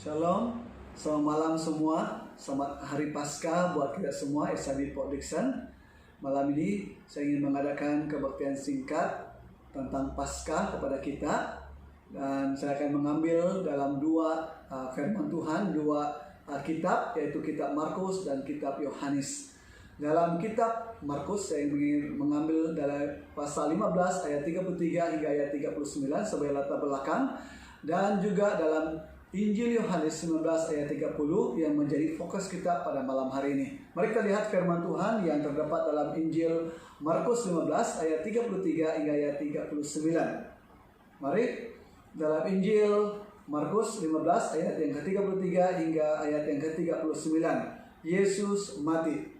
Shalom, selamat malam semua. Selamat Hari Paskah buat kita semua, SIB Port Dickson. Malam ini saya ingin mengadakan kebaktian singkat tentang Paskah kepada kita. Dan saya akan mengambil dalam dua firman Tuhan, dua kitab, yaitu kitab Markus dan kitab Yohanes. Dalam kitab Markus saya ingin mengambil dari pasal 15 ayat 33 hingga ayat 39 sebagai latar belakang. Dan juga dalam Injil Yohanes 19 ayat 30 yang menjadi fokus kita pada malam hari ini. Mari kita lihat firman Tuhan yang terdapat dalam Injil Markus 15 ayat 33 hingga ayat 39. Mari dalam Injil Markus 15 ayat yang ke-33 hingga ayat yang ke-39. Yesus mati.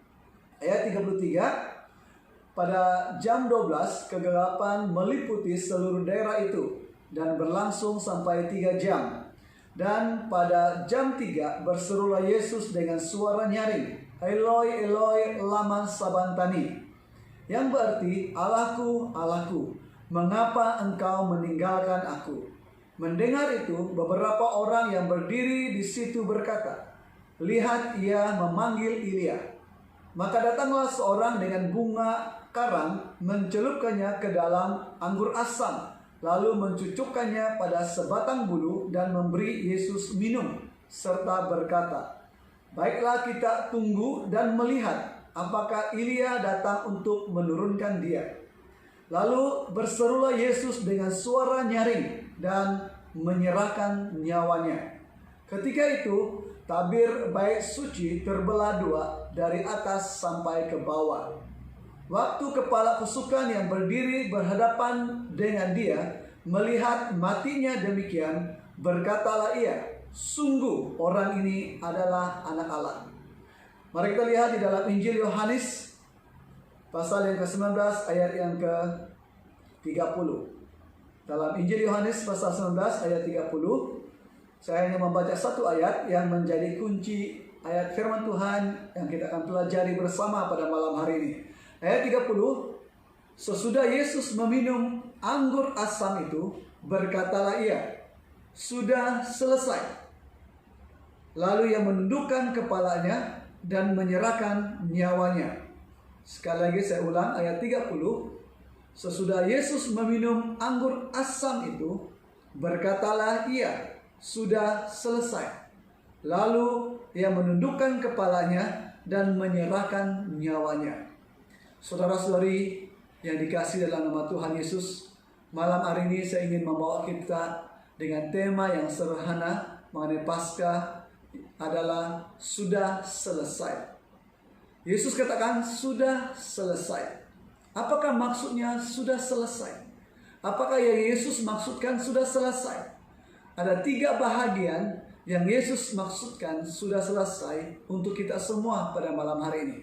Ayat 33, pada jam 12 kegelapan meliputi seluruh daerah itu dan berlangsung sampai 3 jam. Dan pada jam 3 berserulah Yesus dengan suara nyaring, Eloi, Eloi, lama sabantani. Yang berarti, Allahku, Allahku, mengapa engkau meninggalkan aku? Mendengar itu, beberapa orang yang berdiri di situ berkata, lihat, ia memanggil Elia. Maka datanglah seorang dengan bunga karang, mencelupkannya ke dalam anggur asam, lalu mencucukkannya pada sebatang bulu dan memberi Yesus minum, serta berkata, baiklah kita tunggu dan melihat apakah Elia datang untuk menurunkan dia. Lalu berserulah Yesus dengan suara nyaring dan menyerahkan nyawanya. Ketika itu tabir bait suci terbelah dua dari atas sampai ke bawah. Waktu kepala pasukan yang berdiri berhadapan dengan dia melihat matinya demikian, berkatalah ia, sungguh orang ini adalah anak Allah. Mari kita lihat di dalam Injil Yohanes pasal yang ke-19 ayat yang ke-30. Dalam Injil Yohanes pasal 19 ayat 30, saya hanya membaca satu ayat yang menjadi kunci ayat firman Tuhan yang kita akan pelajari bersama pada malam hari ini. Ayat 30, sesudah Yesus meminum anggur asam itu, berkatalah ia, sudah selesai. Lalu ia menundukkan kepalanya dan menyerahkan nyawanya. Sekali lagi saya ulang ayat 30, sesudah Yesus meminum anggur asam itu, berkatalah ia, sudah selesai. Lalu ia menundukkan kepalanya dan menyerahkan nyawanya. Saudara-saudari yang dikasihi dalam nama Tuhan Yesus, malam hari ini saya ingin membawa kita dengan tema yang sederhana mengenai Paskah adalah sudah selesai. Yesus katakan sudah selesai. Apakah maksudnya sudah selesai? Apakah yang Yesus maksudkan sudah selesai? Ada 3 bahagian yang Yesus maksudkan sudah selesai untuk kita semua pada malam hari ini.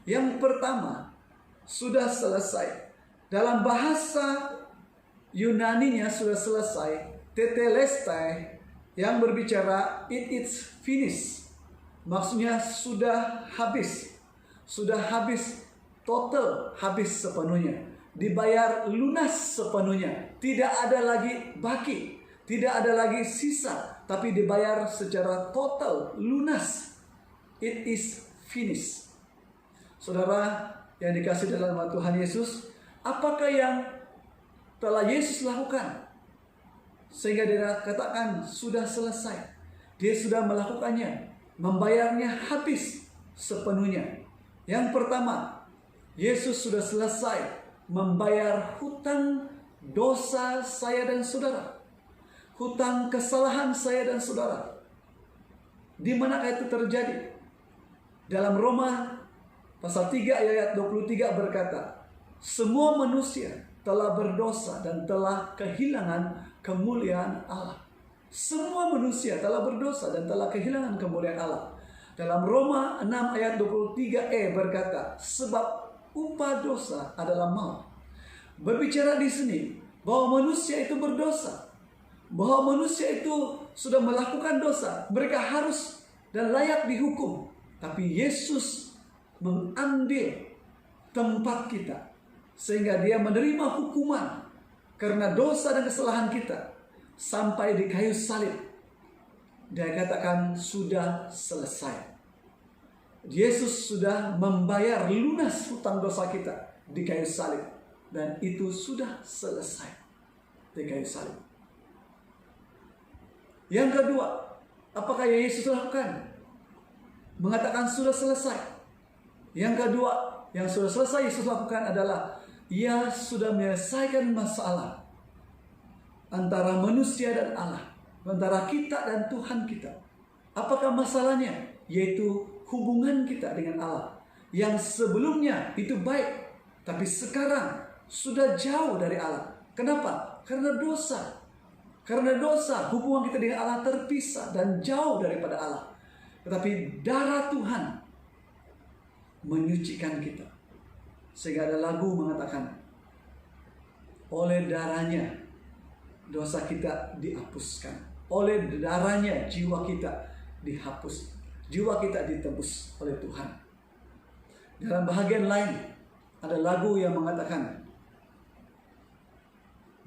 Yang pertama, sudah selesai. Dalam bahasa Yunaninya sudah selesai, tetelestai, yang berbicara it is finished. Maksudnya sudah habis. Sudah habis total, habis sepenuhnya. Dibayar lunas sepenuhnya. Tidak ada lagi baki, tidak ada lagi sisa, tapi dibayar secara total, lunas. It is finished. Saudara yang dikasihi dalam nama Tuhan Yesus, apakah yang telah Yesus lakukan sehingga dia katakan sudah selesai? Dia sudah melakukannya, membayarnya habis sepenuhnya. Yang pertama, Yesus sudah selesai membayar hutang dosa saya dan saudara, hutang kesalahan saya dan saudara. Di manakah itu terjadi? Dalam Roma pasal 3 ayat 23 berkata, semua manusia telah berdosa dan telah kehilangan kemuliaan Allah. Semua manusia telah berdosa dan telah kehilangan kemuliaan Allah. Dalam Roma 6 ayat 23e berkata, sebab upah dosa adalah maut. Berbicara di sini bahwa manusia itu berdosa, bahwa manusia itu sudah melakukan dosa, mereka harus dan layak dihukum. Tapi Yesus mengambil tempat kita sehingga dia menerima hukuman karena dosa dan kesalahan kita sampai di kayu salib. dia katakan sudah selesai. Yesus sudah membayar lunas hutang dosa kita di kayu salib, dan itu sudah selesai di kayu salib. Yang kedua, apakah yang Yesus lakukan? Mengatakan sudah selesai. Yang kedua, yang sudah selesai Yesus lakukan adalah Ia sudah menyelesaikan masalah antara manusia dan Allah, antara kita dan Tuhan kita. Apakah masalahnya? Yaitu hubungan kita dengan Allah yang sebelumnya itu baik, tapi sekarang sudah jauh dari Allah. Kenapa? Karena dosa. Karena dosa, hubungan kita dengan Allah terpisah dan jauh daripada Allah. Tetapi darah Tuhan menyucikan kita. Sehingga ada lagu mengatakan, oleh darahnya dosa kita dihapuskan. Oleh darahnya jiwa kita dihapus. Jiwa kita ditebus oleh Tuhan. Dalam bahagian lain ada lagu yang mengatakan,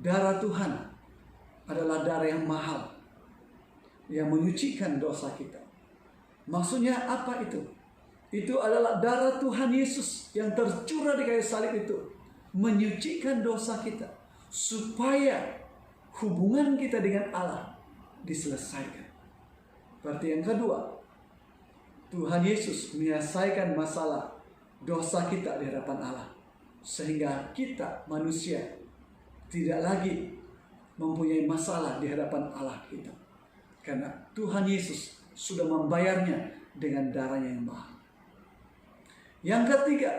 darah Tuhan adalah darah yang mahal yang menyucikan dosa kita. Maksudnya apa itu? Itu adalah darah Tuhan Yesus yang tercurah di kayu salib itu menyucikan dosa kita supaya hubungan kita dengan Allah diselesaikan. Berarti yang kedua, Tuhan Yesus menyelesaikan masalah dosa kita di hadapan Allah, sehingga kita manusia tidak lagi mempunyai masalah di hadapan Allah kita, karena Tuhan Yesus sudah membayarnya dengan darahnya yang mahal. Yang ketiga,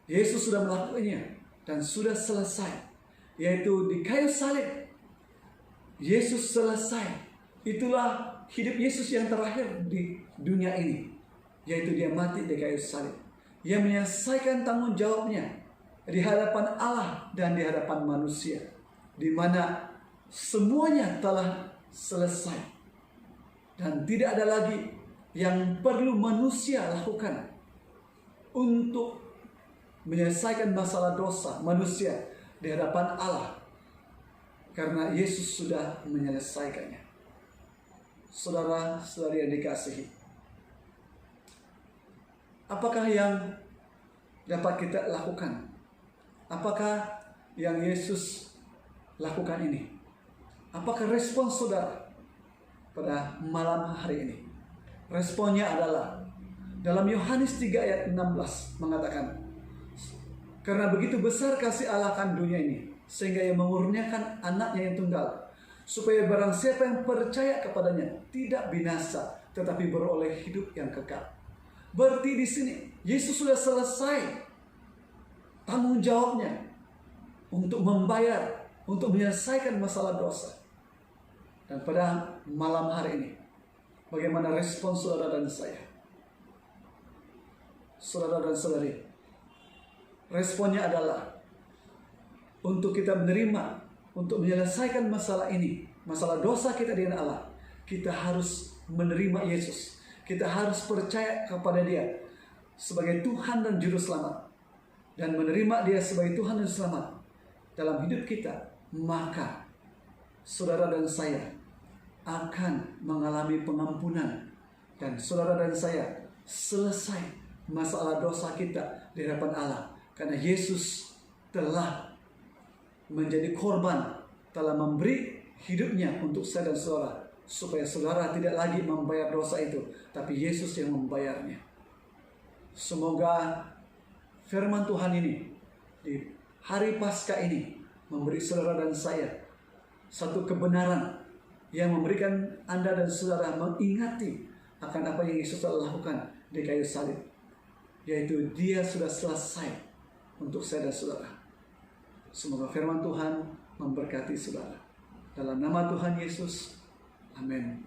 Yesus sudah melakukannya dan sudah selesai, yaitu di kayu salib. Yesus selesai. Itulah hidup Yesus yang terakhir di dunia ini, yaitu dia mati di kayu salib. Ia menyelesaikan tanggung jawabnya di hadapan Allah dan di hadapan manusia, di mana semuanya telah selesai dan tidak ada lagi yang perlu manusia lakukan untuk menyelesaikan masalah dosa manusia di hadapan Allah, karena Yesus sudah menyelesaikannya. Saudara-saudari yang dikasihi, apakah yang dapat kita lakukan? Apakah yang Yesus lakukan ini? Apakah respon saudara pada malam hari ini? Responnya adalah dalam Yohanes 3 ayat 16 mengatakan, karena begitu besar kasih Allah akan dunia ini, sehingga Ia mengurniakan anaknya yang tunggal, supaya barang siapa yang percaya kepadanya tidak binasa, tetapi beroleh hidup yang kekal. Berarti di sini Yesus sudah selesai tanggung jawabnya untuk membayar, untuk menyelesaikan masalah dosa. Dan pada malam hari ini, bagaimana respon saudara dan saya? Saudara dan saudari, responnya adalah untuk kita menerima, untuk menyelesaikan masalah ini, masalah dosa kita dengan Allah, kita harus menerima Yesus. Kita harus percaya kepada Dia sebagai Tuhan dan Juru Selamat, dan menerima Dia sebagai Tuhan dan Selamat dalam hidup kita. Maka saudara dan saya akan mengalami pengampunan, dan saudara dan saya selesai masalah dosa kita di hadapan Allah, karena Yesus telah menjadi korban, telah memberi hidupnya untuk saya dan saudara, supaya saudara tidak lagi membayar dosa itu, tapi Yesus yang membayarnya. Semoga firman Tuhan ini di hari Paskah ini memberi saudara dan saya satu kebenaran yang memberikan Anda dan saudara mengingati akan apa yang Yesus telah lakukan di kayu salib, yaitu Dia sudah selesai untuk saya dan saudara. Semoga firman Tuhan memberkati saudara. Dalam nama Tuhan Yesus, amin.